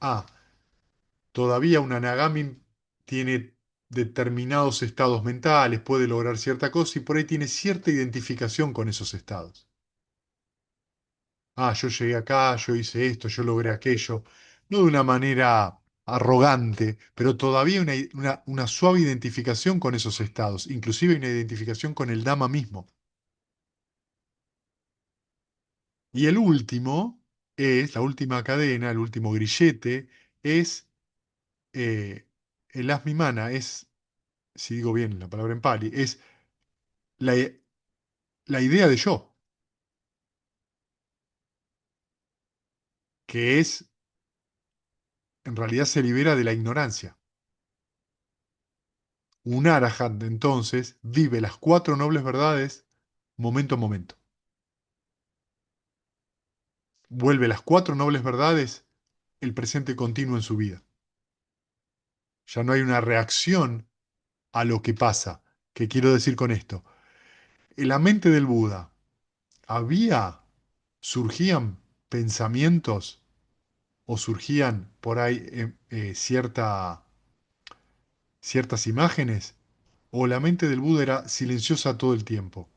todavía un anagamin tiene determinados estados mentales, puede lograr cierta cosa y por ahí tiene cierta identificación con esos estados. Yo llegué acá, yo hice esto, yo logré aquello, no de una manera arrogante, pero todavía una suave identificación con esos estados, inclusive una identificación con el Dhamma mismo. Y el último la última cadena, el último grillete, es el Asmimana, si digo bien la palabra en pali, es la, la idea de yo, que en realidad se libera de la ignorancia. Un Arahant, entonces, vive las cuatro nobles verdades momento a momento. Vuelve las cuatro nobles verdades el presente continuo en su vida. Ya no hay una reacción a lo que pasa. ¿Qué quiero decir con esto? En la mente del Buda surgían pensamientos o surgían por ahí ciertas imágenes, o la mente del Buda era silenciosa todo el tiempo.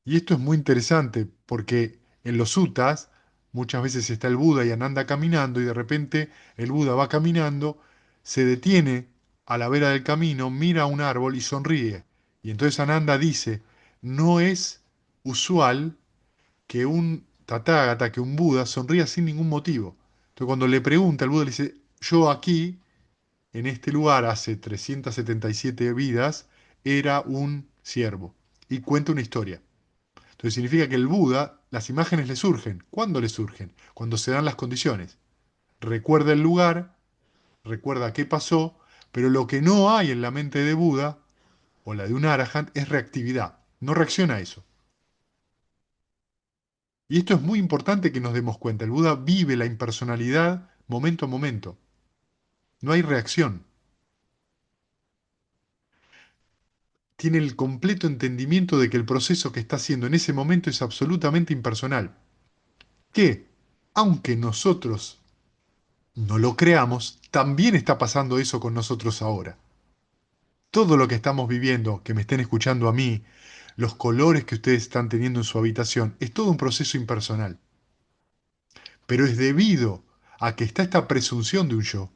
Y esto es muy interesante porque en los suttas muchas veces está el Buda y Ananda caminando y de repente el Buda va caminando, se detiene a la vera del camino, mira a un árbol y sonríe. Y entonces Ananda dice, no es usual que un Tathagata, que un Buda sonría sin ningún motivo. Entonces cuando le pregunta, el Buda le dice, yo aquí, en este lugar, hace 377 vidas, era un siervo. Y cuenta una historia. Entonces significa que el Buda, las imágenes le surgen. ¿Cuándo le surgen? Cuando se dan las condiciones. Recuerda el lugar, recuerda qué pasó, pero lo que no hay en la mente de Buda, o la de un Arahant, es reactividad. No reacciona a eso. Y esto es muy importante que nos demos cuenta. El Buda vive la impersonalidad momento a momento. No hay reacción. Tiene el completo entendimiento de que el proceso que está haciendo en ese momento es absolutamente impersonal. Que, aunque nosotros no lo creamos, también está pasando eso con nosotros ahora. Todo lo que estamos viviendo, que me estén escuchando a mí, los colores que ustedes están teniendo en su habitación, es todo un proceso impersonal. Pero es debido a que está esta presunción de un yo,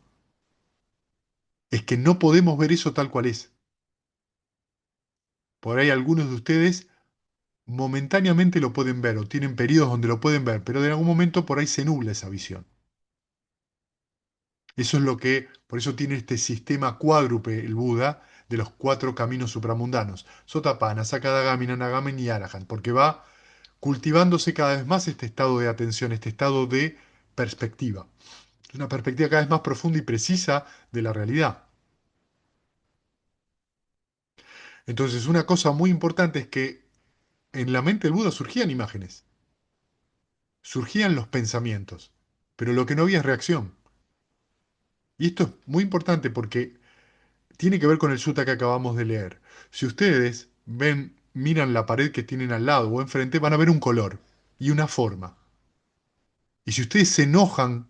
Es que no podemos ver eso tal cual es. Por ahí algunos de ustedes momentáneamente lo pueden ver o tienen periodos donde lo pueden ver, pero en algún momento por ahí se nubla esa visión. Eso es lo que, por eso tiene este sistema cuádruple el Buda de los cuatro caminos supramundanos: Sotapanna, Sakadagami, Nagami y Arahant, porque va cultivándose cada vez más este estado de atención, este estado de perspectiva. Una perspectiva cada vez más profunda y precisa de la realidad. Entonces, una cosa muy importante es que en la mente del Buda surgían imágenes, surgían los pensamientos, pero lo que no había es reacción. Y esto es muy importante porque tiene que ver con el sutta que acabamos de leer. Si ustedes ven, miran la pared que tienen al lado o enfrente, van a ver un color y una forma. Y si ustedes se enojan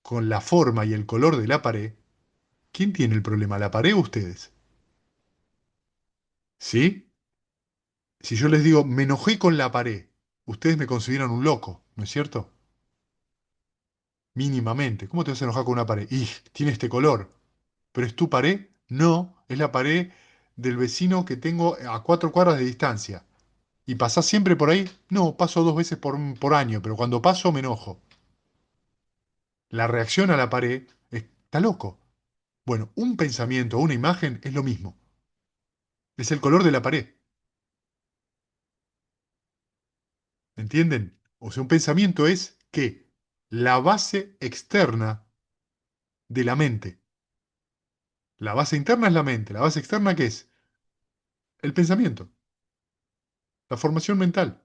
con la forma y el color de la pared, ¿quién tiene el problema? ¿La pared o ustedes? ¿Sí? Si yo les digo, me enojé con la pared, ustedes me consideran un loco, ¿no es cierto? Mínimamente. ¿Cómo te vas a enojar con una pared? Y tiene este color. ¿Pero es tu pared? No, es la pared del vecino que tengo a 4 cuadras de distancia. ¿Y pasás siempre por ahí? No, paso 2 veces por año, pero cuando paso me enojo. La reacción a la pared está loco. Bueno, un pensamiento o una imagen es lo mismo. Es el color de la pared. ¿Entienden? O sea, un pensamiento es que la base externa de la mente. La base interna es la mente. ¿La base externa qué es? El pensamiento, la formación mental.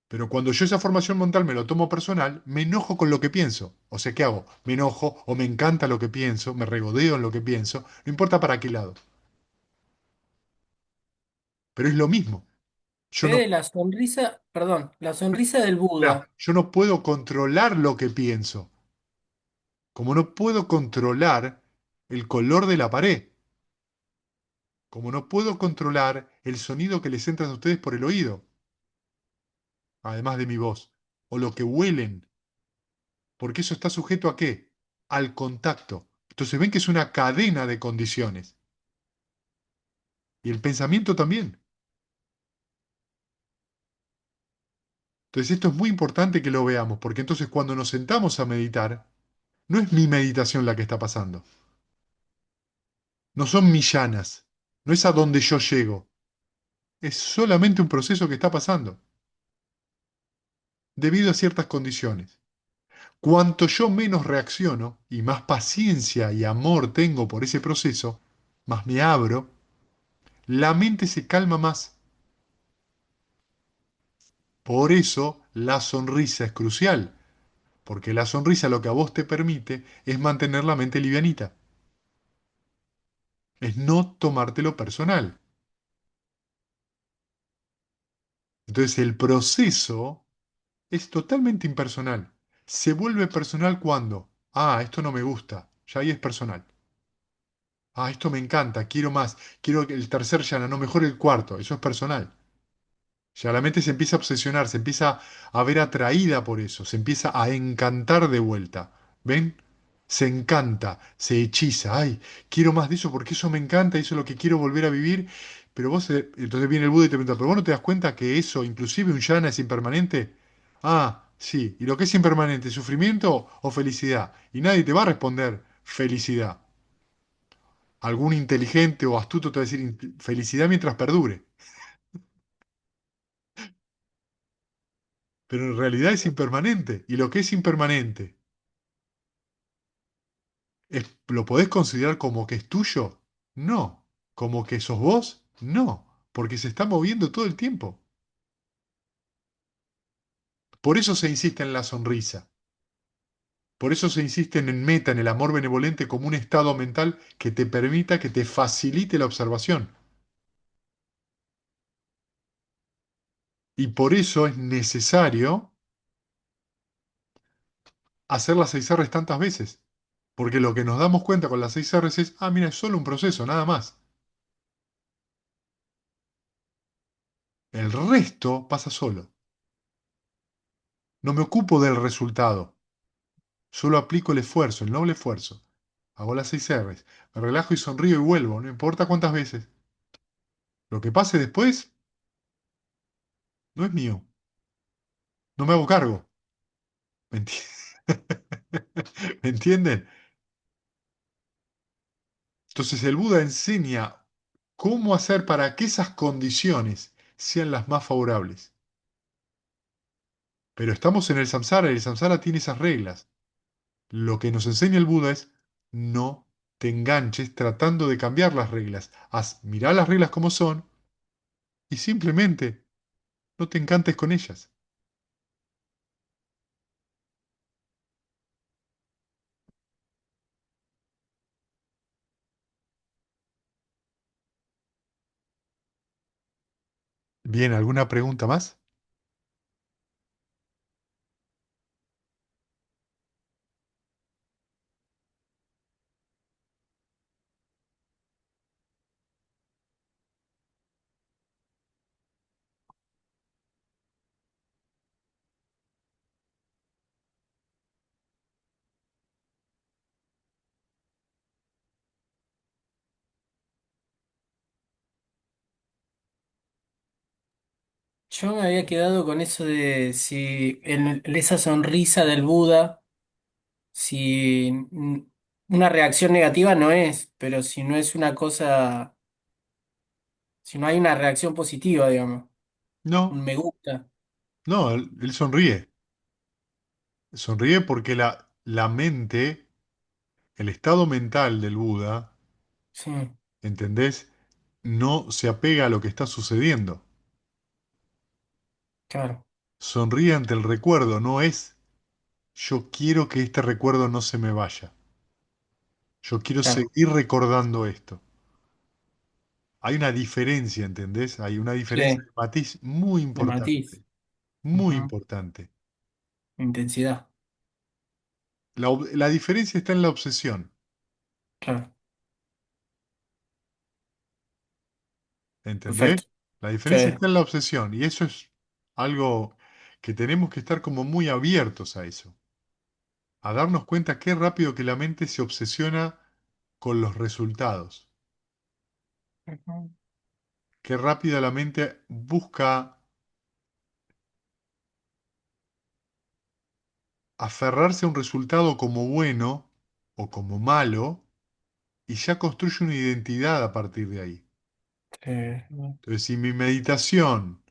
Pero cuando yo esa formación mental me lo tomo personal, me enojo con lo que pienso. O sea, ¿qué hago? Me enojo o me encanta lo que pienso, me regodeo en lo que pienso, no importa para qué lado. Pero es lo mismo. Yo no, Fede, la sonrisa, perdón, la sonrisa del pará, Buda. yo no puedo controlar lo que pienso, como no puedo controlar el color de la pared, como no puedo controlar el sonido que les entra a ustedes por el oído, además de mi voz, o lo que huelen, porque eso está sujeto ¿a qué? Al contacto. Entonces ven que es una cadena de condiciones. Y el pensamiento también. Entonces esto es muy importante que lo veamos, porque entonces cuando nos sentamos a meditar, no es mi meditación la que está pasando, no son mis llanas, no es a donde yo llego, es solamente un proceso que está pasando, debido a ciertas condiciones. Cuanto yo menos reacciono y más paciencia y amor tengo por ese proceso, más me abro, la mente se calma más. Por eso la sonrisa es crucial, porque la sonrisa lo que a vos te permite es mantener la mente livianita, es no tomártelo personal. Entonces el proceso es totalmente impersonal. Se vuelve personal cuando, esto no me gusta, ya ahí es personal. Esto me encanta, quiero más, quiero el tercer yana, no, mejor el cuarto, eso es personal. Ya la mente se empieza a obsesionar, se empieza a ver atraída por eso, se empieza a encantar de vuelta. ¿Ven? Se encanta, se hechiza. Ay, quiero más de eso porque eso me encanta, eso es lo que quiero volver a vivir. Pero vos, entonces viene el Buda y te pregunta, ¿pero vos no te das cuenta que eso, inclusive un yana, es impermanente? Sí. ¿Y lo que es impermanente, sufrimiento o felicidad? Y nadie te va a responder felicidad. Algún inteligente o astuto te va a decir felicidad mientras perdure. Pero en realidad es impermanente. Y lo que es impermanente, ¿lo podés considerar como que es tuyo? No. ¿Como que sos vos? No. Porque se está moviendo todo el tiempo. Por eso se insiste en la sonrisa. Por eso se insiste en el meta, en el amor benevolente como un estado mental que te permita, que te facilite la observación. Y por eso es necesario hacer las 6 R's tantas veces. Porque lo que nos damos cuenta con las 6 R's es, mira, es solo un proceso, nada más. El resto pasa solo. No me ocupo del resultado, solo aplico el esfuerzo, el noble esfuerzo. Hago las 6 R's. Me relajo y sonrío y vuelvo, no importa cuántas veces. Lo que pase después no es mío. No me hago cargo. ¿Me enti- ¿Me entienden? Entonces el Buda enseña cómo hacer para que esas condiciones sean las más favorables. Pero estamos en el samsara y el samsara tiene esas reglas. Lo que nos enseña el Buda es no te enganches tratando de cambiar las reglas. Mirá las reglas como son y simplemente no te encantes con ellas. Bien, ¿alguna pregunta más? Yo me había quedado con eso de si en esa sonrisa del Buda, si una reacción negativa no es, pero si no es una cosa, si no hay una reacción positiva, digamos, un No, me gusta. no, él sonríe. Sonríe porque la mente, el estado mental del Buda, Sí, ¿entendés? No se apega a lo que está sucediendo. claro, Sonríe ante el recuerdo, no es yo quiero que este recuerdo no se me vaya. Yo quiero claro. seguir recordando esto. Hay una diferencia, ¿entendés? Hay una diferencia Sí, de matiz muy de matiz. importante, muy Ujú. importante. Intensidad, La diferencia está en la obsesión, claro. ¿entendés? Perfecto. La Sí. diferencia está en la obsesión y eso es algo que tenemos que estar como muy abiertos a eso, a darnos cuenta qué rápido que la mente se obsesiona con los resultados, Ujú. qué rápida la mente busca aferrarse a un resultado como bueno o como malo y ya construye una identidad a partir de ahí. Sí. Entonces, si mi meditación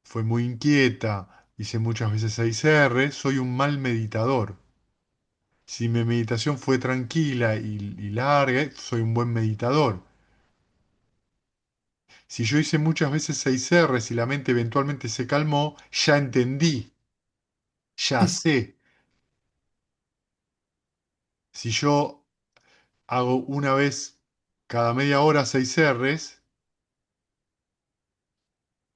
fue muy inquieta, hice muchas veces 6R, soy un mal meditador. Si mi meditación fue tranquila y larga, soy un buen meditador. Si yo hice muchas veces 6R y la mente eventualmente se calmó, ya entendí, ya sé. Si yo hago una vez cada media hora 6Rs,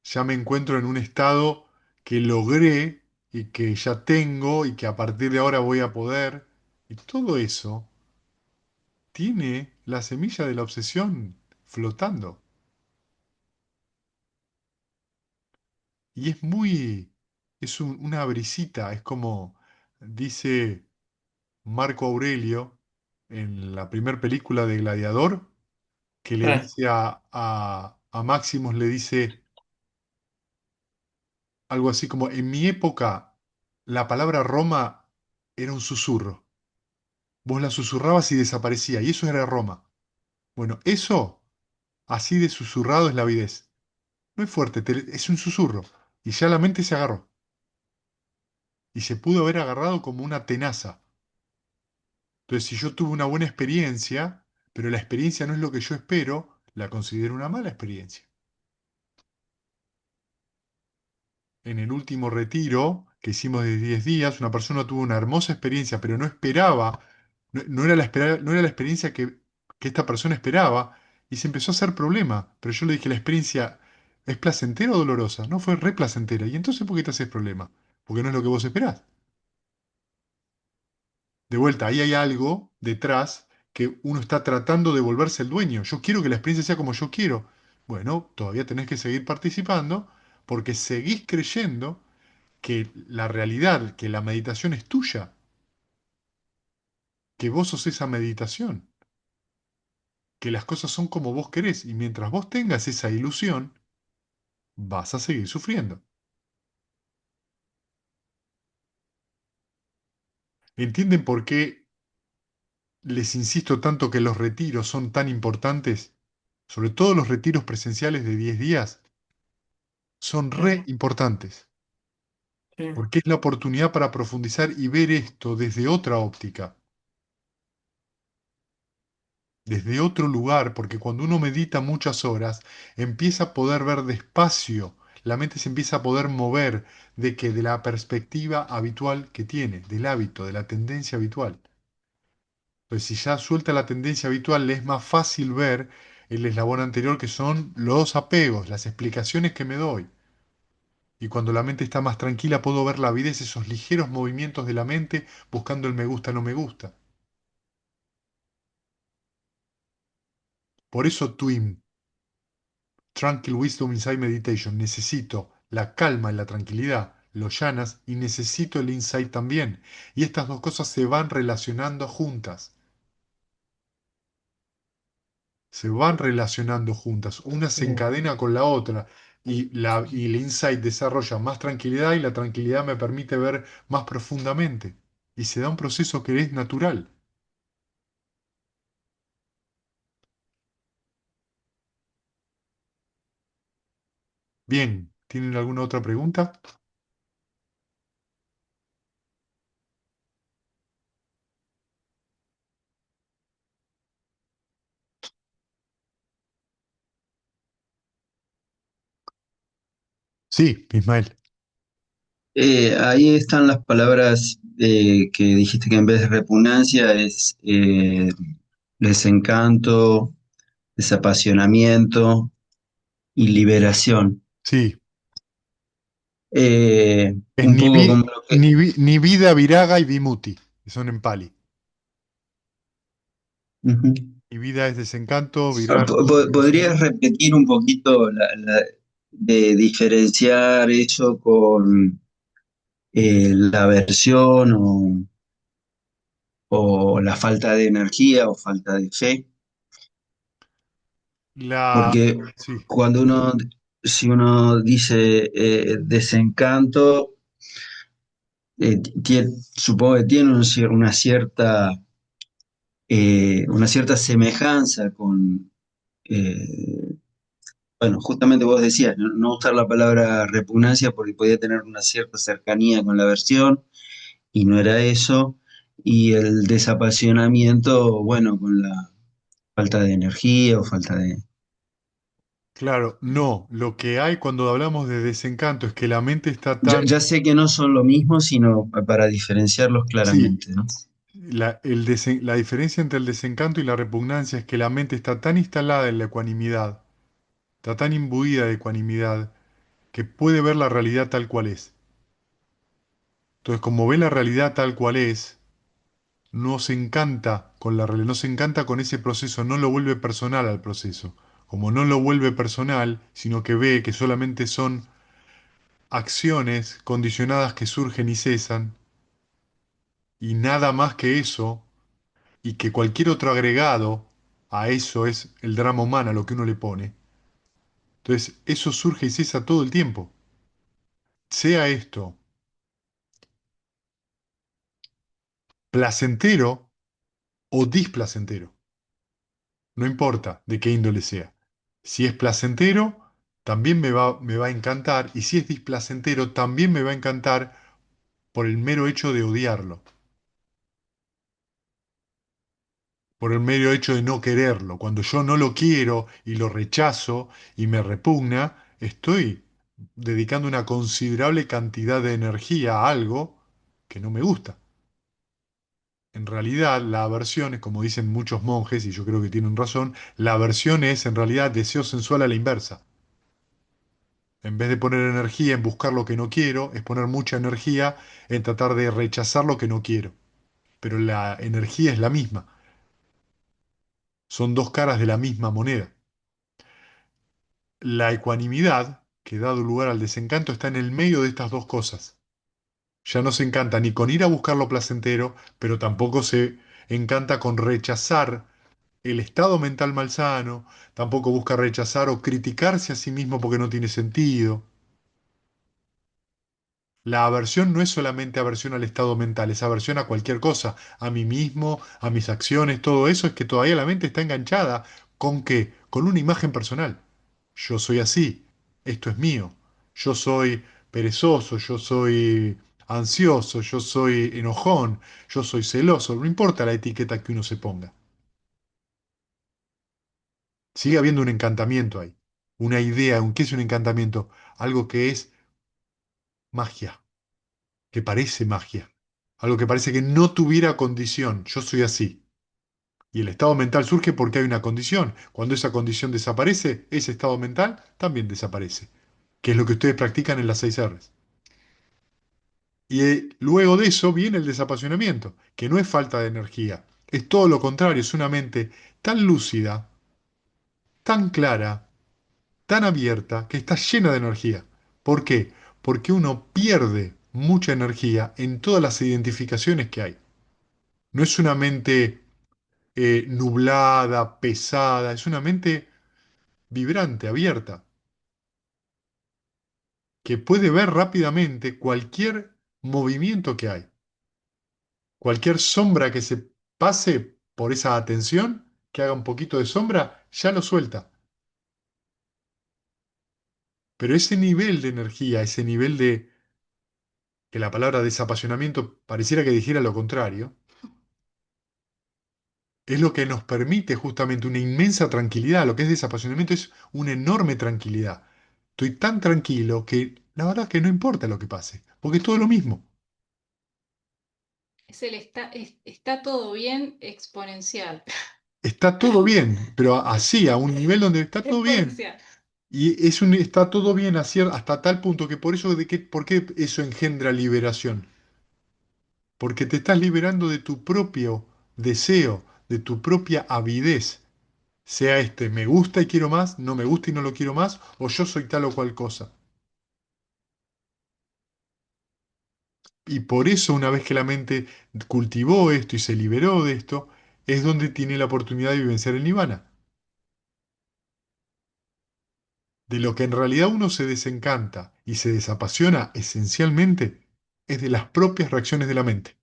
ya me encuentro en un estado que logré y que ya tengo y que a partir de ahora voy a poder. Y todo eso tiene la semilla de la obsesión flotando. Y es muy, una brisita, es como dice Marco Aurelio en la primera película de Gladiador, que le dice a Máximos, le dice algo así como, en mi época la palabra Roma era un susurro. Vos la susurrabas y desaparecía, y eso era Roma. Bueno, eso, así de susurrado es la avidez. No es fuerte, es un susurro. Y ya la mente se agarró. Y se pudo haber agarrado como una tenaza. Entonces, si yo tuve una buena experiencia, pero la experiencia no es lo que yo espero, la considero una mala experiencia. En el último retiro que hicimos de 10 días, una persona tuvo una hermosa experiencia, pero no esperaba, no era no era la experiencia que esta persona esperaba, y se empezó a hacer problema. Pero yo le dije, ¿la experiencia es placentera o dolorosa? No, fue re placentera. ¿Y entonces por qué te haces problema? Porque no es lo que vos esperás. De vuelta, ahí hay algo detrás que uno está tratando de volverse el dueño. Yo quiero que la experiencia sea como yo quiero. Bueno, todavía tenés que seguir participando porque seguís creyendo que la realidad, que la meditación es tuya. que vos sos esa meditación, que las cosas son como vos querés, y mientras vos tengas esa ilusión, vas a seguir sufriendo. ¿Entienden por qué les insisto tanto que los retiros son tan importantes? Sobre todo los retiros presenciales de 10 días son re Sí, importantes, sí, porque es la oportunidad para profundizar y ver esto desde otra óptica, desde otro lugar, porque cuando uno medita muchas horas, empieza a poder ver despacio, la mente se empieza a poder mover de la perspectiva habitual que tiene, del hábito, de la tendencia habitual. Entonces, si ya suelta la tendencia habitual, le es más fácil ver el eslabón anterior que son los apegos, las explicaciones que me doy. Y cuando la mente está más tranquila, puedo ver la avidez, esos ligeros movimientos de la mente buscando el me gusta, no me gusta. Por eso TWIM, Tranquil Wisdom Inside Meditation, necesito la calma y la tranquilidad, lo llanas, y necesito el insight también. Y estas dos cosas se van relacionando juntas. Se van relacionando juntas. Una se sí. encadena con la otra. Y el insight desarrolla más tranquilidad y la tranquilidad me permite ver más profundamente. Y se da un proceso que es natural. Bien, ¿tienen alguna otra pregunta? Sí, Ismael. Ahí están las palabras que dijiste que en vez de repugnancia es desencanto, desapasionamiento y liberación. Sí, es Un poco como lo que... ni vida, viraga y vimuti, que son en pali. Ujú. Ni vida es desencanto, viraga es ¿Podrías liberación. repetir un poquito de diferenciar eso con la aversión o la falta de energía o falta de fe? La, Porque sí, cuando si uno dice desencanto, supongo que tiene una cierta semejanza con, eh, bueno, justamente vos decías, no usar la palabra repugnancia porque podía tener una cierta cercanía con la versión y no era eso, y el desapasionamiento, bueno, con la falta de energía o falta de... claro, no. Lo que hay cuando hablamos de desencanto es que la mente está tan, Ya sé que no son lo mismo, sino para diferenciarlos sí, claramente, ¿no? la diferencia entre el desencanto y la repugnancia es que la mente está tan instalada en la ecuanimidad, está tan imbuida de ecuanimidad, que puede ver la realidad tal cual es. Entonces, como ve la realidad tal cual es, no se encanta con la realidad, no se encanta con ese proceso, no lo vuelve personal al proceso. Como no lo vuelve personal, sino que ve que solamente son acciones condicionadas que surgen y cesan, y nada más que eso, y que cualquier otro agregado a eso es el drama humano, lo que uno le pone. Entonces, eso surge y cesa todo el tiempo. Sea esto placentero o displacentero. No importa de qué índole sea. Si es placentero, también me va a encantar, y si es displacentero, también me va a encantar por el mero hecho de odiarlo, por el mero hecho de no quererlo. Cuando yo no lo quiero y lo rechazo y me repugna, estoy dedicando una considerable cantidad de energía a algo que no me gusta. En realidad, la aversión es, como dicen muchos monjes, y yo creo que tienen razón, la aversión es en realidad deseo sensual a la inversa. En vez de poner energía en buscar lo que no quiero, es poner mucha energía en tratar de rechazar lo que no quiero. Pero la energía es la misma. Son dos caras de la misma moneda. La ecuanimidad, que dado lugar al desencanto, está en el medio de estas dos cosas. Ya no se encanta ni con ir a buscar lo placentero, pero tampoco se encanta con rechazar el estado mental malsano, tampoco busca rechazar o criticarse a sí mismo porque no tiene sentido. La aversión no es solamente aversión al estado mental, es aversión a cualquier cosa, a mí mismo, a mis acciones, todo eso es que todavía la mente está enganchada con qué, con una imagen personal. Yo soy así, esto es mío, yo soy perezoso, yo soy ansioso, yo soy enojón, yo soy celoso, no importa la etiqueta que uno se ponga. Sigue habiendo un encantamiento ahí, una idea, un qué es un encantamiento, algo que es magia, que parece magia, algo que parece que no tuviera condición, yo soy así. Y el estado mental surge porque hay una condición. Cuando esa condición desaparece, ese estado mental también desaparece, que es lo que ustedes practican en las 6 R's. Y luego de eso viene el desapasionamiento, que no es falta de energía, es todo lo contrario, es una mente tan lúcida, tan clara, tan abierta, que está llena de energía. ¿Por qué? Porque uno pierde mucha energía en todas las identificaciones que hay. No es una mente nublada, pesada, es una mente vibrante, abierta, que puede ver rápidamente cualquier movimiento que hay, cualquier sombra que se pase por esa atención, que haga un poquito de sombra, ya lo suelta. Pero ese nivel de energía, ese nivel de, que la palabra desapasionamiento pareciera que dijera lo contrario, es lo que nos permite justamente una inmensa tranquilidad. Lo que es desapasionamiento es una enorme tranquilidad. Estoy tan tranquilo que la verdad es que no importa lo que pase, porque es todo lo mismo. Está todo bien exponencial. Está todo bien, pero así, a un nivel donde está todo bien. Exponencial. Y está todo bien hasta tal punto que por eso, ¿por qué eso engendra liberación? Porque te estás liberando de tu propio deseo, de tu propia avidez. Sea este, me gusta y quiero más, no me gusta y no lo quiero más, o yo soy tal o cual cosa. Y por eso, una vez que la mente cultivó esto y se liberó de esto, es donde tiene la oportunidad de vivenciar el nirvana. De lo que en realidad uno se desencanta y se desapasiona esencialmente es de las propias reacciones de la mente.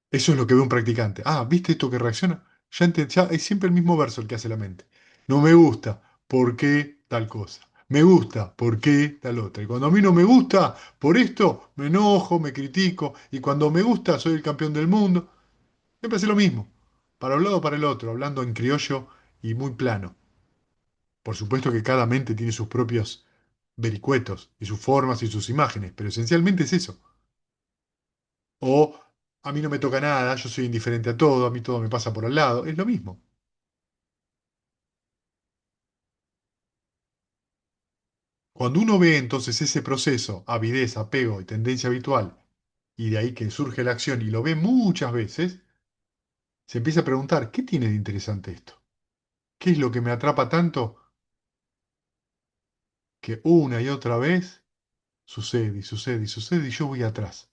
Eso es lo que ve un practicante. Ah, ¿viste esto que reacciona? Ya es siempre el mismo verso el que hace la mente. No me gusta, ¿por qué tal cosa? Me gusta, ¿por qué tal otra? Y cuando a mí no me gusta, por esto, me enojo, me critico. Y cuando me gusta, soy el campeón del mundo. Siempre hace lo mismo. Para un lado o para el otro, hablando en criollo y muy plano. Por supuesto que cada mente tiene sus propios vericuetos y sus formas y sus imágenes, pero esencialmente es eso. O a mí no me toca nada, yo soy indiferente a todo, a mí todo me pasa por al lado, es lo mismo. Cuando uno ve entonces ese proceso, avidez, apego y tendencia habitual, y de ahí que surge la acción y lo ve muchas veces, se empieza a preguntar, ¿qué tiene de interesante esto? ¿Qué es lo que me atrapa tanto que una y otra vez sucede y sucede y sucede y yo voy atrás?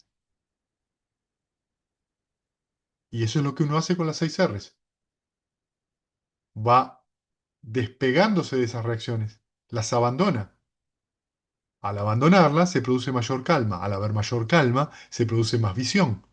Y eso es lo que uno hace con las 6 R's. Va despegándose de esas reacciones, las abandona. Al abandonarlas se produce mayor calma, al haber mayor calma se produce más visión.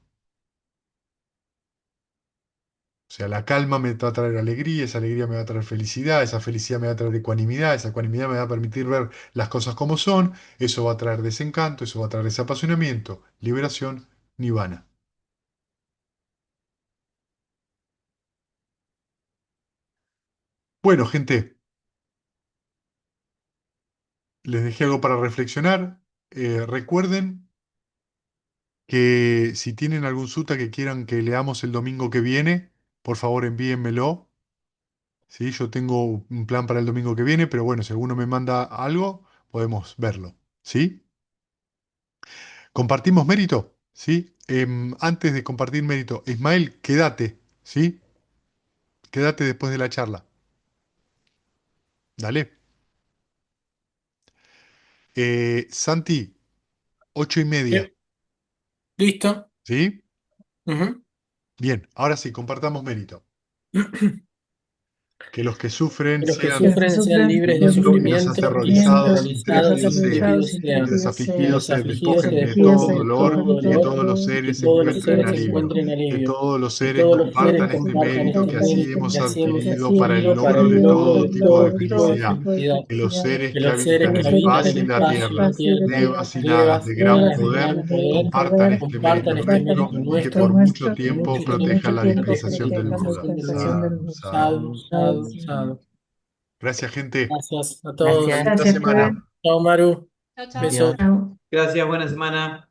O sea, la calma me va a traer alegría, esa alegría me va a traer felicidad, esa felicidad me va a traer ecuanimidad, esa ecuanimidad me va a permitir ver las cosas como son, eso va a traer desencanto, eso va a traer desapasionamiento, liberación, nirvana. Bueno, gente, les dejé algo para reflexionar. Recuerden que si tienen algún sutta que quieran que leamos el domingo que viene, por favor envíenmelo. ¿Sí? Yo tengo un plan para el domingo que viene, pero bueno, si alguno me manda algo, podemos verlo. ¿Sí? ¿Compartimos mérito? ¿Sí? Antes de compartir mérito, Ismael, quédate. ¿Sí? Quédate después de la charla. Dale. Santi, 8:30. ¿Listo? ¿Sí? Ujú. Bien, ahora sí, compartamos mérito. Que los que sufren Que los que sean Que los que sufren sean sufren libres de sean sufrimiento, que libres los de hace sufrimiento, que los hace sufrimiento, horrorizados se que los horrorizados hace se entreguen de sí, horrorizados y entreguen que sean, los entretenidos que sean, afligidos los se afligidos que se despojen los de afligidos despojen todo se de dolor, despojen de todo que todo dolor, todos los dolor, que seres todos los encuentren seres alivio, encuentren que alivio, todos los que seres todos los seres compartan este compartan mérito este que compartan así este mérito que hemos así mérito, hemos que adquirido así para el hemos adquirido para logro el de adquirido logro para todo de el tipo logro de todo de tipo de todo felicidad, tipo de felicidad, que los felicidad, seres que que los habitan seres que que los en seres que habitan paz en en la habitan paz en en la tierra, paz y en la tierra, tierra, levas y nadas, levas, de gran levas levas y y poder, gran naves de poder, gran compartan poder, este compartan mérito este compartan nuestro mérito este y que mérito nuestro por mucho nuestro, y por tiempo mucho por protejan tiempo mucho la tiempo protejan la dispensación del protejan la Buda. dispensación del Buda. dispensación del Sadhu, Buda. Sadhu, sadhu, Sadhu, sadhu, sadhu. sadhu. sadhu. Gracias, gente. Gracias a todos. Gracias. Linda Gracias, semana. Fer. Chao, Maru. Chao, chao. Besos. Adiós. Chao. Gracias, buena semana.